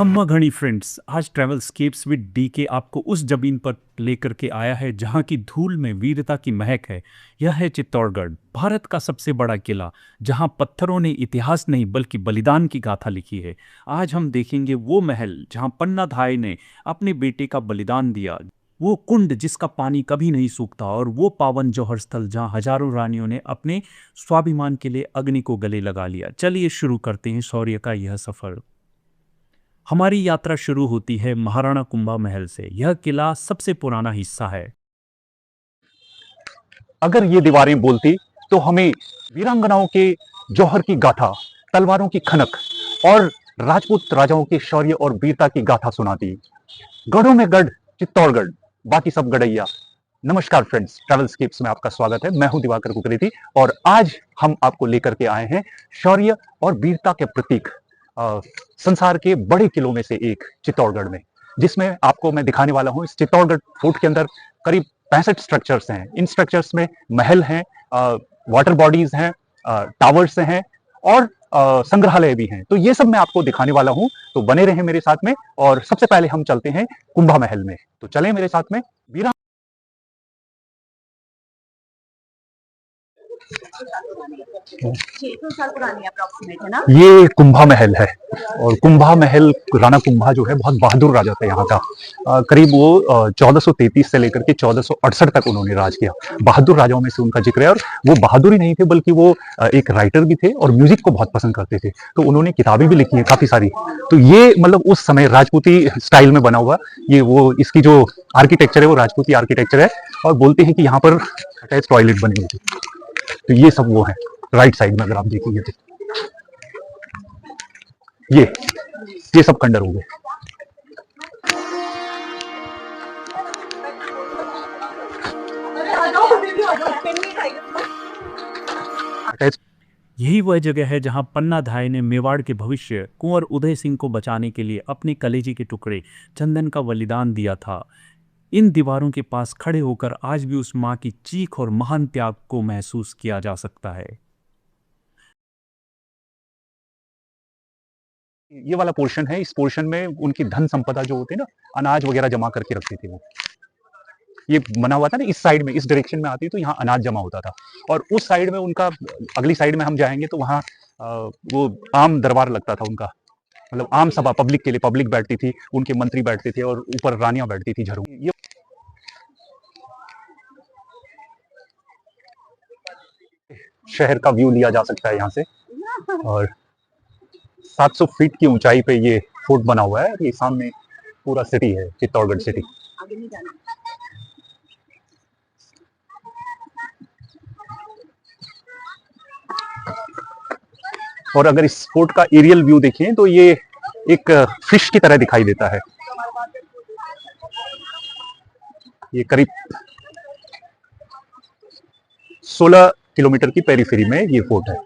खम्मा घड़ी फ्रेंड्स, आज ट्रैवलस्केप्स विद डी के आपको उस जमीन पर लेकर के आया है जहां की धूल में वीरता की महक है। यह है चित्तौड़गढ़, भारत का सबसे बड़ा किला, जहां पत्थरों ने इतिहास नहीं बल्कि बलिदान की गाथा लिखी है। आज हम देखेंगे वो महल जहां पन्ना धाय ने अपने बेटे का बलिदान दिया, वो कुंड जिसका पानी कभी नहीं सूखता, और वो पावन जौहर स्थल जहां हजारों रानियों ने अपने स्वाभिमान के लिए अग्नि को गले लगा लिया। चलिए शुरू करते हैं शौर्य का यह सफर। हमारी यात्रा शुरू होती है महाराणा कुंभा महल से। यह किला सबसे पुराना हिस्सा है। अगर ये दीवारें बोलती तो हमें वीरांगनाओं के जौहर की गाथा, तलवारों की खनक और राजपूत राजाओं के शौर्य और वीरता की गाथा सुनाती। गढ़ों में गढ़ चित्तौड़गढ़, बाकी सब गढ़ैया। नमस्कार फ्रेंड्स, ट्रैवलस्केप्स में आपका स्वागत है। मैं हूं दिवाकर कुकरेती और आज हम आपको लेकर के आए हैं शौर्य और वीरता के प्रतीक संसार के बड़े किलों में से एक चित्तौड़गढ़ में, जिसमें आपको मैं दिखाने वाला हूं। इस चित्तौड़गढ़ फोर्ट के अंदर करीब 65 स्ट्रक्चर्स हैं। इन स्ट्रक्चर्स में महल हैं, वाटर बॉडीज हैं, टावर्स हैं और संग्रहालय भी हैं। तो ये सब मैं आपको दिखाने वाला हूं, तो बने रहें मेरे साथ में। और सबसे पहले हम चलते हैं कुंभा महल में, तो चलें मेरे साथ में। वीरा 600 साल पुरानी अप्रोक्सीमेट है ना। ये कुंभा महल है और कुंभा महल, राणा कुंभा जो है बहुत बहादुर राजा था यहाँ का। करीब वो 1433 से लेकर के 1468 तक उन्होंने राज किया। बहादुर राजाओं में से उनका जिक्र है। और वो बहादुर ही नहीं थे बल्कि वो एक राइटर भी थे और म्यूजिक को बहुत पसंद करते थे। तो उन्होंने किताबें भी लिखी हैं काफी सारी। तो ये मतलब उस समय राजपूती स्टाइल में बना हुआ ये, वो इसकी जो आर्किटेक्चर है वो राजपूती आर्किटेक्चर है। और बोलते हैं कि यहाँ पर अटैच टॉयलेट बने हुए थे। तो ये सब वो है राइट साइड में, अगर आप देखोगे तो ये सब खंडर हो गए। यही वह जगह है जहां पन्ना धाय ने मेवाड़ के भविष्य कुंवर उदय सिंह को बचाने के लिए अपने कलेजे के टुकड़े चंदन का बलिदान दिया था। इन दीवारों के पास खड़े होकर आज भी उस मां की चीख और महान त्याग को महसूस किया जा सकता है। ये वाला पोर्शन है। इस पोर्शन में उनकी धन संपदा जो होती है ना, अनाज वगैरह जमा करके रखते थे वो। ये बना हुआ था ना, इस साइड में, इस डायरेक्शन में आती तो यहाँ अनाज जमा होता था। और उस साइड में उनका, अगली साइड में हम जाएंगे तो वहाँ वो आम दरबार लगता था उनका, मतलब आम सभा, पब्लिक के लिए। पब्लिक बैठती थी, उनके मंत्री बैठते थे और ऊपर रानियां बैठती थी झरों। ये शहर का व्यू लिया जा सकता है यहाँ से। और 700 फीट की ऊंचाई पे ये फोर्ट बना हुआ है। ये सामने पूरा सिटी है, चित्तौड़गढ़ सिटी। और अगर इस फोर्ट का एरियल व्यू देखें तो ये एक फिश की तरह दिखाई देता है। ये करीब 16 किलोमीटर की पेरीफेरी में ये फोर्ट है।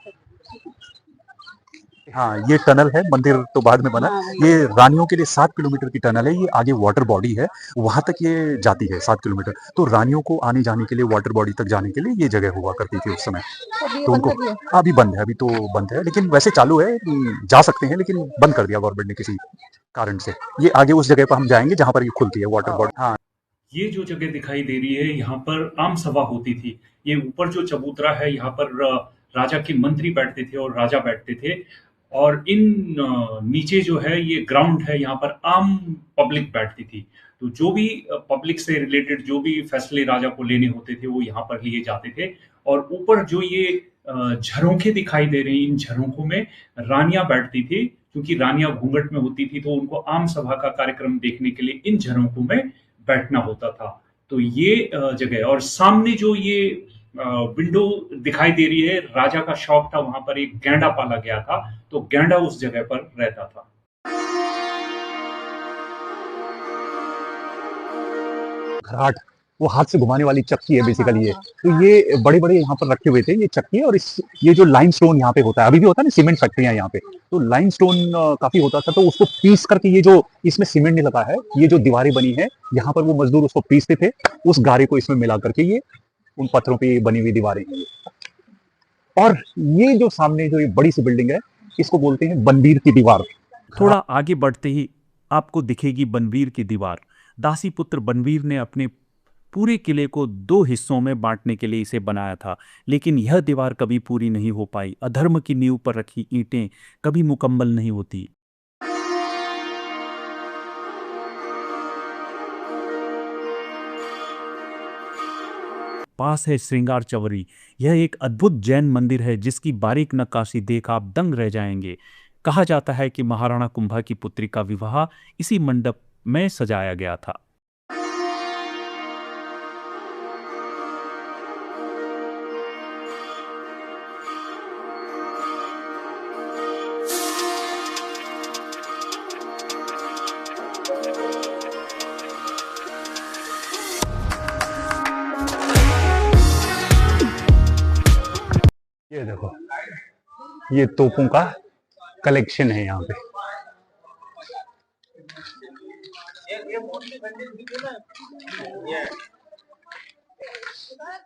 हाँ, ये टनल है, मंदिर तो बाद में बना। ये रानियों के लिए 7 किलोमीटर की टनल है। ये आगे वाटर बॉडी है, वहां तक ये जाती है 7 किलोमीटर। तो रानियों को आने जाने के लिए, वाटर बॉडी तक जाने के लिए ये जगह हुआ करती थी उस समय। तो उनको अभी बंद है, अभी तो बंद है, लेकिन वैसे चालू है, जा सकते हैं, लेकिन बंद कर दिया गवर्नमेंट ने किसी कारण से। ये आगे उस जगह पर हम जाएंगे जहां पर ये खुलती है वाटर बॉडी। हाँ, ये जो जगह दिखाई दे रही है, यहाँ पर आम सभा होती थी। ये ऊपर जो चबूतरा है, यहाँ पर राजा के मंत्री बैठते थे और राजा बैठते थे। और इन नीचे जो है ये ग्राउंड है, यहाँ पर आम पब्लिक बैठती थी। तो जो भी पब्लिक से रिलेटेड जो भी फैसले राजा को लेने होते थे वो यहाँ पर लिए जाते थे। और ऊपर जो ये झरोखे दिखाई दे रही, इन झरोखों में रानियां बैठती थी, क्योंकि रानियां घूंघट में होती थी तो उनको आम सभा का कार्यक्रम देखने के लिए इन झरोखों में बैठना होता था। तो ये जगह, और सामने जो ये विंडो दिखाई दे रही है, राजा का शौक था, वहां पर एक गैंडा पाला गया था, तो गैंडा उस जगह पर रहता था। घराट, वो हाथ से घुमाने वाली चक्की है बेसिकली ये। तो ये बड़े बड़े यहाँ पर रखे हुए थे ये चक्की। और ये जो लाइमस्टोन यहाँ पे होता है, अभी भी होता है ना, सीमेंट फैक्ट्रियां यहाँ पे, तो लाइमस्टोन काफी होता था। तो उसको पीस करके, ये जो इसमें सीमेंट नहीं लगा है, ये जो दीवारें बनी है यहाँ पर, वो मजदूर उसको पीसते थे, उस गारे को इसमें मिला करके ये उन पत्थरों पे बनी हुई दीवारें हैं। और ये जो सामने जो ये बड़ी सी बिल्डिंग है, इसको बोलते हैं बंदीर की दीवार। थोड़ा आगे बढ़ते ही आपको दिखेगी बनवीर की दीवार। दासी पुत्र बनवीर ने अपने पूरे किले को 2 हिस्सों में बांटने के लिए इसे बनाया था, लेकिन यह दीवार कभी पूरी नहीं हो पाई। अधर्म की नींव पर रखी ईंटें कभी मुकम्मल नहीं होती। पास है श्रृंगार चवरी। यह एक अद्भुत जैन मंदिर है जिसकी बारीक नक्काशी देख आप दंग रह जाएंगे। कहा जाता है कि महाराणा कुंभा की पुत्री का विवाह इसी मंडप में सजाया गया था। ये देखो, ये तोपों का कलेक्शन है यहाँ पे।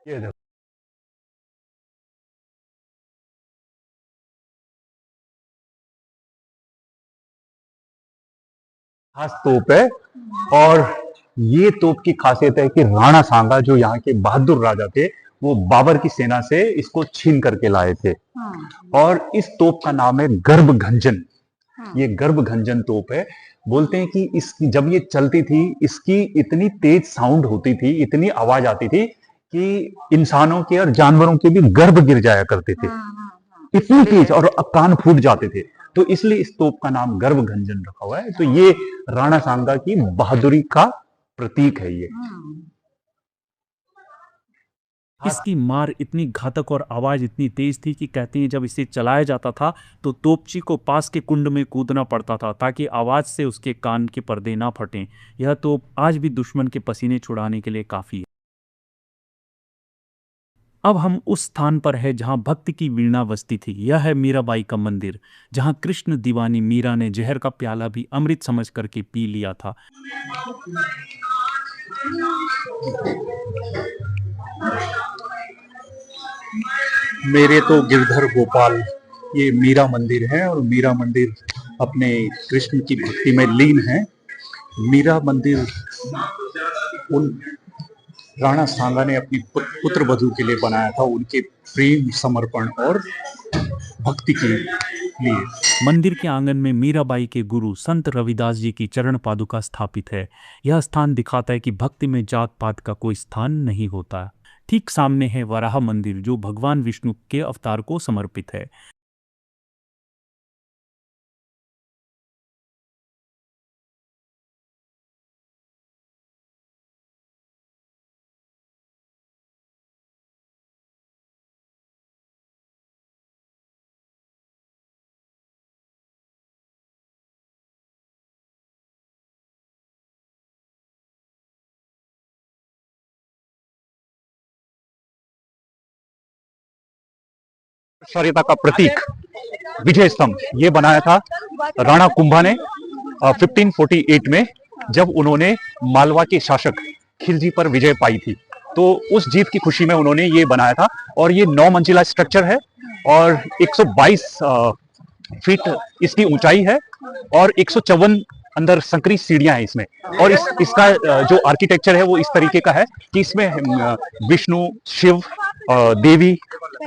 ये देखो, खास तोप है। और ये तोप की खासियत है कि राणा सांगा जो यहाँ के बहादुर राजा थे, वो बाबर की सेना से इसको छीन करके लाए थे। और इस तोप का नाम है गर्भगंजन। ये गर्भगंजन तोप है। बोलते हैं कि इसकी जब ये चलती थी, इसकी इतनी तेज साउंड होती थी, इतनी आवाज आती थी कि इंसानों के और जानवरों के भी गर्भ गिर जाया करते थे। इतनी तेज, और कान फूट जाते थे। तो इसलिए इस तोप का नाम गर्भगंजन रखा हुआ है। तो ये राणा सांगा की बहादुरी का प्रतीक है ये। इसकी मार इतनी घातक और आवाज इतनी तेज थी कि कहते हैं जब इसे चलाया जाता था तो तोपची को पास के कुंड में कूदना पड़ता था ताकि आवाज से उसके कान के पर्दे ना फटें। यह तोप आज भी दुश्मन के पसीने छुड़ाने के लिए काफी है। अब हम उस स्थान पर है जहां भक्ति की वीणा बजती थी। यह है मीराबाई का मंदिर, जहां कृष्ण दीवानी मीरा ने जहर का प्याला भी अमृत समझ करके पी लिया था। मेरे तो गिरधर गोपाल, ये मीरा मंदिर है। और मीरा मंदिर अपने कृष्ण की भक्ति में लीन है। मीरा मंदिर उन राणा सांगा ने अपनी पुत्र वधू के लिए बनाया था, उनके प्रेम, समर्पण और भक्ति के लिए। मंदिर के आंगन में मीराबाई के गुरु संत रविदास जी की चरण पादुका स्थापित है। यह स्थान दिखाता है कि भक्ति में जात पात का कोई स्थान नहीं होता। ठीक सामने है वराह मंदिर जो भगवान विष्णु के अवतार को समर्पित है। शौर्यता का प्रतीक विजय स्तंभ ये बनाया था राणा कुंभा ने 1548 में, जब उन्होंने मालवा के शासक खिलजी पर विजय पाई थी। तो उस जीत की खुशी में उन्होंने ये बनाया था। और ये 9 मंजिला स्ट्रक्चर है और 122 फीट इसकी ऊंचाई है और 154 अंदर संकरी सीढ़ियां हैं इसमें। और इसका जो आर्किटेक्चर है वो इस तरीके का है कि इसमें विष्णु, शिव, देवी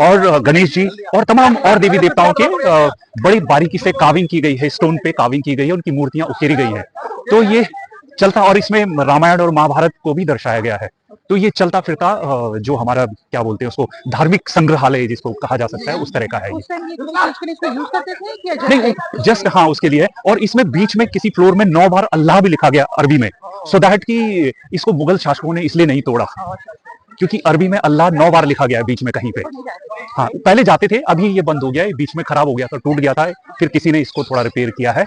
और गणेश जी और तमाम और देवी देवताओं के बड़ी बारीकी से काविंग की गई है, स्टोन पे काविंग की गई है, उनकी मूर्तियां उकेरी गई हैं। तो ये चलता, और इसमें रामायण और महाभारत को भी दर्शाया गया है। तो ये चलता फिरता जो हमारा क्या बोलते हैं उसको, धार्मिक संग्रहालय जिसको कहा जा सकता है, उस तरह का है ये। नहीं, जस्ट हाँ उसके लिए है। और इसमें बीच में किसी फ्लोर में 9 बार अल्लाह भी लिखा गया अरबी में, सो दैट कि इसको मुगल शासकों ने इसलिए नहीं तोड़ा क्योंकि अरबी में अल्लाह 9 बार लिखा गया है बीच में कहीं पे। हाँ, पहले जाते थे, अभी ये बंद हो गया है, बीच में खराब हो गया था, टूट गया था, फिर किसी ने इसको थोड़ा रिपेयर किया है।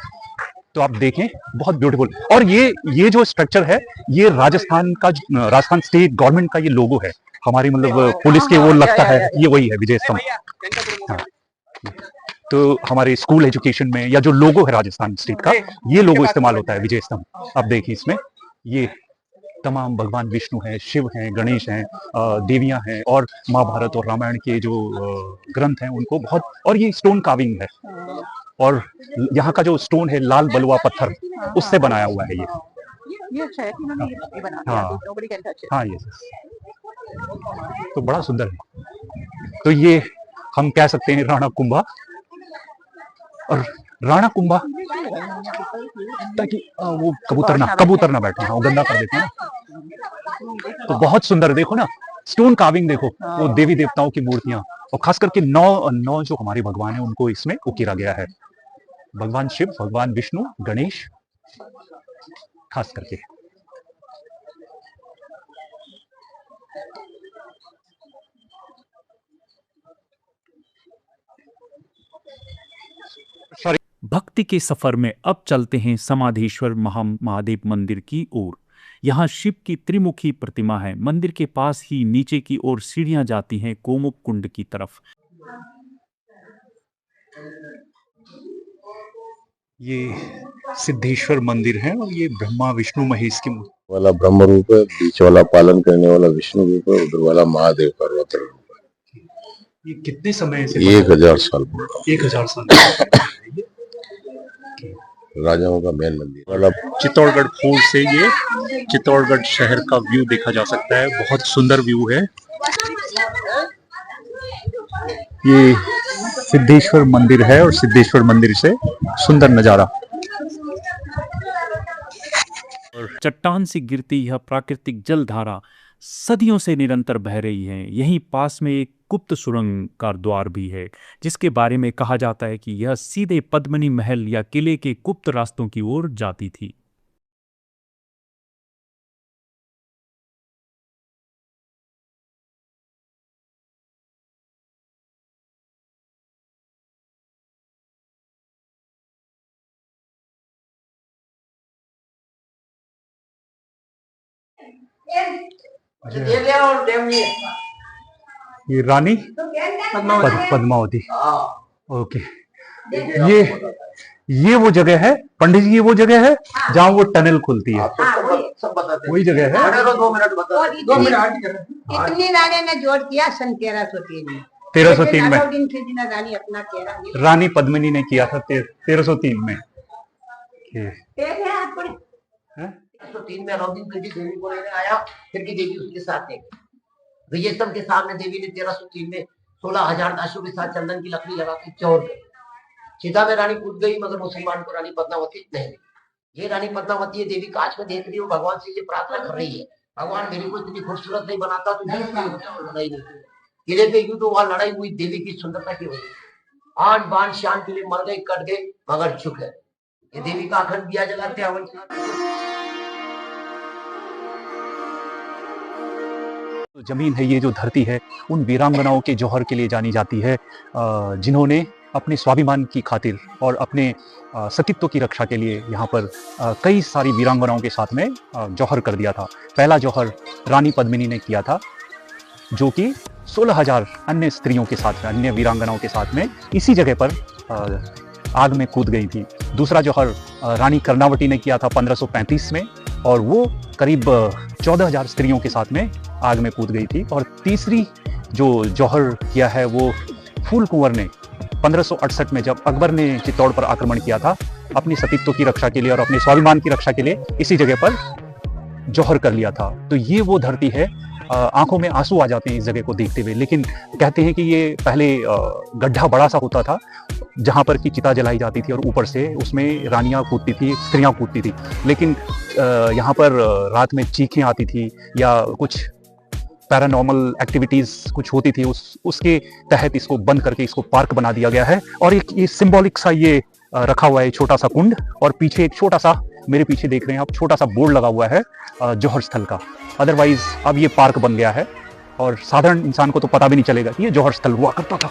तो आप देखें, बहुत ब्यूटीफुल। और ये जो स्ट्रक्चर है, ये राजस्थान स्टेट गवर्नमेंट का ये लोगो है, हमारी मतलब पुलिस के वो लगता है, ये वही है विजय स्तंभ। हाँ, तो हमारे स्कूल एजुकेशन में या जो लोगो है राजस्थान स्टेट का, ये लोगो इस्तेमाल होता है विजय स्तंभ। अब देखिए इसमें ये तमाम भगवान विष्णु हैं, शिव हैं, गणेश हैं, देवियां हैं और महाभारत और रामायण के जो ग्रंथ हैं उनको बहुत, और ये स्टोन काविंग है। और यहाँ का जो स्टोन है लाल बलुआ पत्थर उससे बनाया हुआ है ये अच्छा है कि उन्होंने ये बना दिया हाँ। तो nobody can touch it. हाँ ये तो बड़ा सुंदर है। तो ये हम कह सकते हैं राणा कुंभा। और राणा कुंभा ताकि वो कबूतर ना बैठे, हाँ वो गंदा कर देते हैं ना। तो बहुत सुंदर, देखो ना स्टोन कार्विंग, देखो वो देवी देवताओं की मूर्तियां, और खास करके नौ जो हमारे भगवान है उनको इसमें उकेरा गया है। भगवान शिव, भगवान विष्णु, गणेश खास करके। भक्ति के सफर में अब चलते हैं समाधेश्वर महादेव मंदिर की ओर। यहाँ शिव की त्रिमुखी प्रतिमा है। मंदिर के पास ही नीचे की ओर सीढ़ियां जाती हैं कोमुख कुंड की तरफ। ये सिद्धेश्वर मंदिर है और ये ब्रह्मा विष्णु महेश की वाला ब्रह्म रूप है, बीच वाला पालन करने वाला विष्णु रूप है, उधर वाला महादेव पर्वत रूप है। ये कितने समय से 1000 साल पुराना, 1000 साल राजाओं का मेन मंदिर वाला। चित्तौड़गढ़ फोर्ट से ये चित्तौड़गढ़ शहर का व्यू देखा जा सकता है। बहुत सुंदर व्यू है। ये सिद्धेश्वर मंदिर है और सिद्धेश्वर मंदिर से सुंदर नजारा। चट्टान से गिरती यह प्राकृतिक जलधारा सदियों से निरंतर बह रही है। यहीं पास में एक गुप्त सुरंग का द्वार भी है, जिसके बारे में कहा जाता है कि यह सीधे पद्मिनी महल या किले के गुप्त रास्तों की ओर जाती थी। ये रानी पद्मावती। ओके, ये वो जगह है पंडित जी, ये वो जगह है जहाँ वो टनल खुलती है, वही जगह है। 2 मिनट बता, 2 मिनट। इतनी रानी ने जोड़ किया सन 1303 में। 1303 में रानी अपना कह रानी पद्मिनी ने किया था 1303 में। 1303 में अलाउद्दीन खिलजी देवी को लेने आया, फिर की देवी उसके साथ थे। विजय स्तंभ के सामने देवी ने 1303 में 16,000 दासों के साथ चंदन की लकड़ी लगा के चौर कर चिता में रानी कूद गई, मगर मुसलमान को रानी पद्मावती नहीं मिली। ये रानी पद्मावती है, देवी कांच में देख रही हो, भगवान से ये प्रार्थना कर रही है, भगवान मेरे को इतनी खूबसूरत नहीं बनाता तो लड़ाई नहीं। किले पे यूं तो वहां लड़ाई हुई देवी की सुंदरता की वजह। आन बान शान के लिए मर गए, कट गए, मगर चुक है। ये देवी का अखंड दिया जलाते हवन जमीन है, ये जो धरती है उन वीरांगनाओं के जौहर के लिए जानी जाती है, जिन्होंने अपने स्वाभिमान की खातिर और अपने सतीत्व की रक्षा के लिए यहाँ पर कई सारी वीरांगनाओं के साथ में जौहर कर दिया था। पहला जौहर रानी पद्मिनी ने किया था, जो कि 16,000 अन्य स्त्रियों के साथ में, अन्य वीरांगनाओं के साथ में इसी जगह पर आग में कूद गई थी। दूसरा जौहर रानी कर्णावती ने किया था 1535 में, और वो करीब 14,000 स्त्रियों के साथ में आग में कूद गई थी। और तीसरी जो जौहर किया है वो फूल कुंवर ने 1568 में, जब अकबर ने चित्तौड़ पर आक्रमण किया था, अपनी सतीत्व की रक्षा के लिए और अपने स्वाभिमान की रक्षा के लिए इसी जगह पर जौहर कर लिया था। तो ये वो धरती है, आंखों में आंसू आ जाते हैं इस जगह को देखते हुए। लेकिन कहते हैं कि ये पहले गड्ढा बड़ा सा होता था जहाँ पर की चिता जलाई जाती थी, और ऊपर से उसमें रानियां कूदती थी, स्त्रियां कूदती थी। लेकिन यहाँ पर रात में चीखें आती थी या कुछ पैरानॉर्मल एक्टिविटीज कुछ होती थी, उसके तहत इसको बंद करके इसको पार्क बना दिया गया है। और एक ये सिंबॉलिक सा ये रखा हुआ है छोटा सा कुंड, और पीछे एक छोटा सा, मेरे पीछे देख रहे हैं आप, छोटा सा बोर्ड लगा हुआ है जौहर स्थल का। अदरवाइज अब ये पार्क बन गया है और साधारण इंसान को तो पता भी नहीं चलेगा कि ये जौहर स्थल हुआ करता था।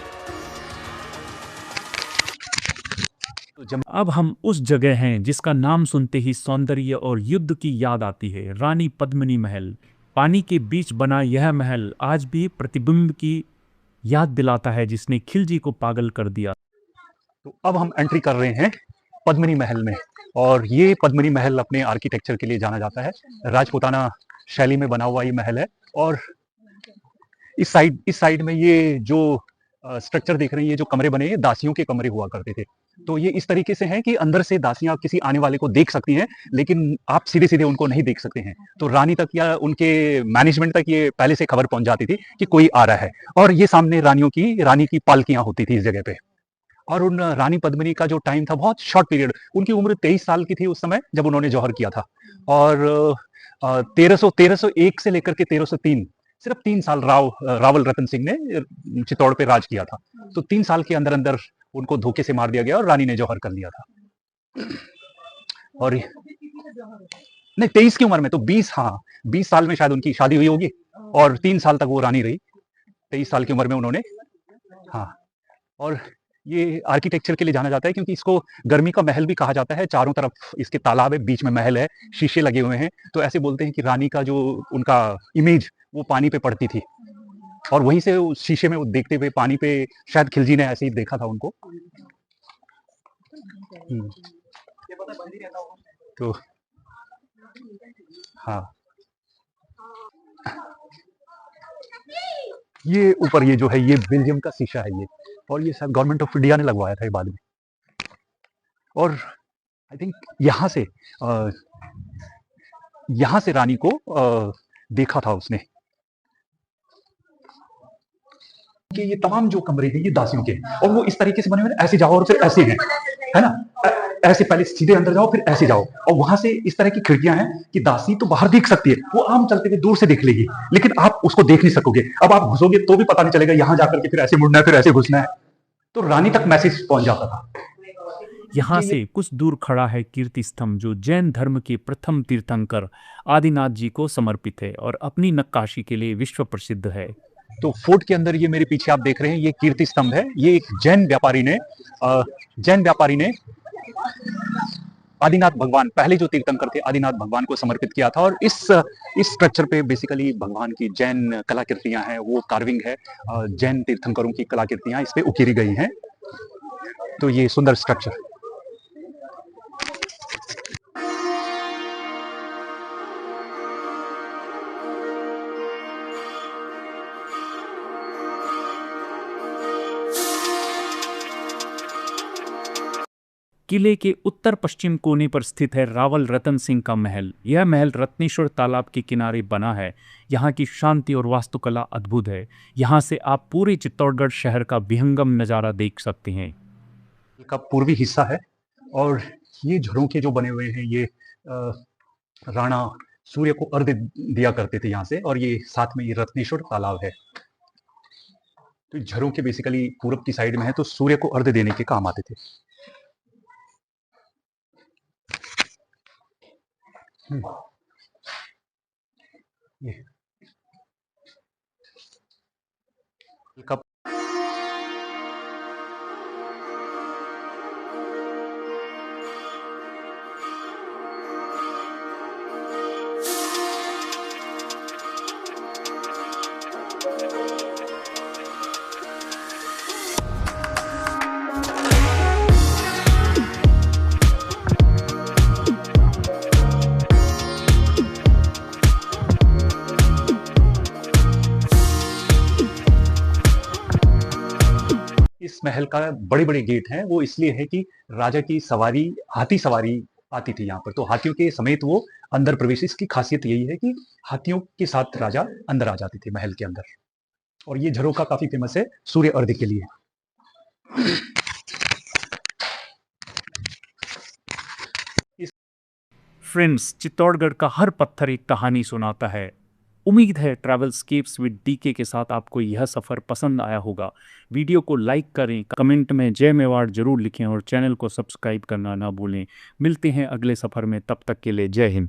अब हम उस जगह हैं जिसका नाम सुनते ही सौंदर्य और युद्ध की याद आती है, रानी पद्मिनी महल। पानी के बीच बना यह महल आज भी प्रतिबिंब की याद दिलाता है, जिसने खिलजी को पागल कर दिया। तो अब हम एंट्री कर रहे हैं पद्मिनी महल में, और ये पद्मिनी महल अपने आर्किटेक्चर के लिए जाना जाता है। राजपूताना शैली में बना हुआ ये महल है। और इस साइड में ये जो स्ट्रक्चर देख रहे हैं, ये जो कमरे बने हैं दासियों के कमरे हुआ करते थे। तो ये इस तरीके से हैं कि अंदर से दासियां किसी आने वाले को देख सकती हैं, लेकिन आप सीधे सीधे उनको नहीं देख सकते हैं। तो रानी तक या उनके मैनेजमेंट तक ये पहले से खबर पहुंच जाती थी कि कोई आ रहा है। और ये सामने रानी की पालकियां होती थी इस जगह पे। और उन रानी पद्मिनी का जो टाइम था बहुत शॉर्ट पीरियड, उनकी उम्र 23 साल की थी उस समय जब उन्होंने जौहर किया था। और 1301 से लेकर के 1303 सिर्फ 3 साल रावल रतन सिंह ने चित्तौड़ पे राज किया था। तो 3 साल के अंदर अंदर उनको धोखे से मार दिया गया और रानी ने जौहर कर लिया था। और नहीं 23 की उम्र में तो 20 साल में शायद उनकी शादी हुई होगी और 3 साल तक वो रानी रही। 23 साल की उम्र में उन्होंने और ये आर्किटेक्चर के लिए जाना जाता है क्योंकि इसको गर्मी का महल भी कहा जाता है। चारों तरफ इसके तालाब है, बीच में महल है, शीशे लगे हुए हैं। तो ऐसे बोलते हैं कि रानी का जो उनका इमेज वो पानी पे पड़ती थी और वहीं से उस शीशे में वो देखते हुए पानी पे शायद खिलजी ने ऐसे ही देखा था उनको। तो ये ऊपर ये जो है ये बेल्जियम का शीशा है ये, और ये शायद गवर्नमेंट ऑफ इंडिया ने लगवाया था ये बाद में। और आई थिंक यहाँ से रानी को देखा था उसने कि ये तमाम जो कमरे हैं ये दासियों के और वो इस तरीके से बने हुए हैं, ऐसे जाओ और फिर ऐसे हैं, है ना, ऐसे पहले सीधे अंदर जाओ फिर ऐसे जाओ। और वहां से इस तरह की खिड़कियां हैं कि दासी तो बाहर देख सकती है, वो आम चलते हुए दूर से देख लेगी, लेकिन आप उसको देख नहीं सकोगे। अब आप घुसोगे तो भी पता नहीं चलेगा, यहां जाकर के फिर ऐसे मुड़ना है फिर ऐसे घुसना है। तो रानी तक मैसेज पहुंच जाता था। यहाँ से कुछ दूर खड़ा है कीर्ति स्तंभ, जो जैन धर्म के प्रथम तीर्थंकर आदिनाथ जी को समर्पित है और अपनी नक्काशी के लिए विश्व प्रसिद्ध है। तो फोर्ट के अंदर ये मेरे पीछे आप देख रहे हैं ये कीर्ति स्तंभ है। ये एक जैन व्यापारी ने आदिनाथ भगवान, पहले जो तीर्थंकर थे आदिनाथ भगवान को समर्पित किया था। और इस स्ट्रक्चर पे बेसिकली भगवान की जैन कलाकृतियां हैं, वो कार्विंग है, जैन तीर्थंकरों की कलाकृतियां इस पे उकेरी गई हैं। तो ये सुंदर स्ट्रक्चर किले के उत्तर पश्चिम कोने पर स्थित है रावल रतन सिंह का महल। यह महल रत्नेश्वर तालाब के किनारे बना है। यहाँ की शांति और वास्तुकला अद्भुत है। यहाँ से आप पूरे चित्तौड़गढ़ शहर का विहंगम नज़ारा देख सकते हैं। का पूर्वी हिस्सा है और ये झरोखे जो बने हुए हैं ये राणा सूर्य को अर्घ्य दिया करते थे यहाँ से, और ये साथ में ये रत्नेश्वर तालाब है। तो झरोखे बेसिकली पूरब की साइड में है, तो सूर्य को अर्घ्य देने के काम आते थे। ये कप इस महल का बड़े बड़े गेट हैं, वो इसलिए है कि राजा की सवारी, हाथी सवारी आती थी यहाँ पर, तो हाथियों के समेत वो अंदर प्रवेश। इसकी खासियत यही है कि हाथियों के साथ राजा अंदर आ जाते थे महल के अंदर। और ये झरोखा काफी फेमस है सूर्य अर्घ्य के लिए। फ्रेंड्स, चित्तौड़गढ़ का हर पत्थर एक कहानी सुनाता है। उम्मीद है ट्रैवलस्केप्स विद डीके के साथ आपको यह सफ़र पसंद आया होगा। वीडियो को लाइक करें, कमेंट में जय मेवाड़ जरूर लिखें और चैनल को सब्सक्राइब करना ना भूलें। मिलते हैं अगले सफ़र में, तब तक के लिए जय हिंद।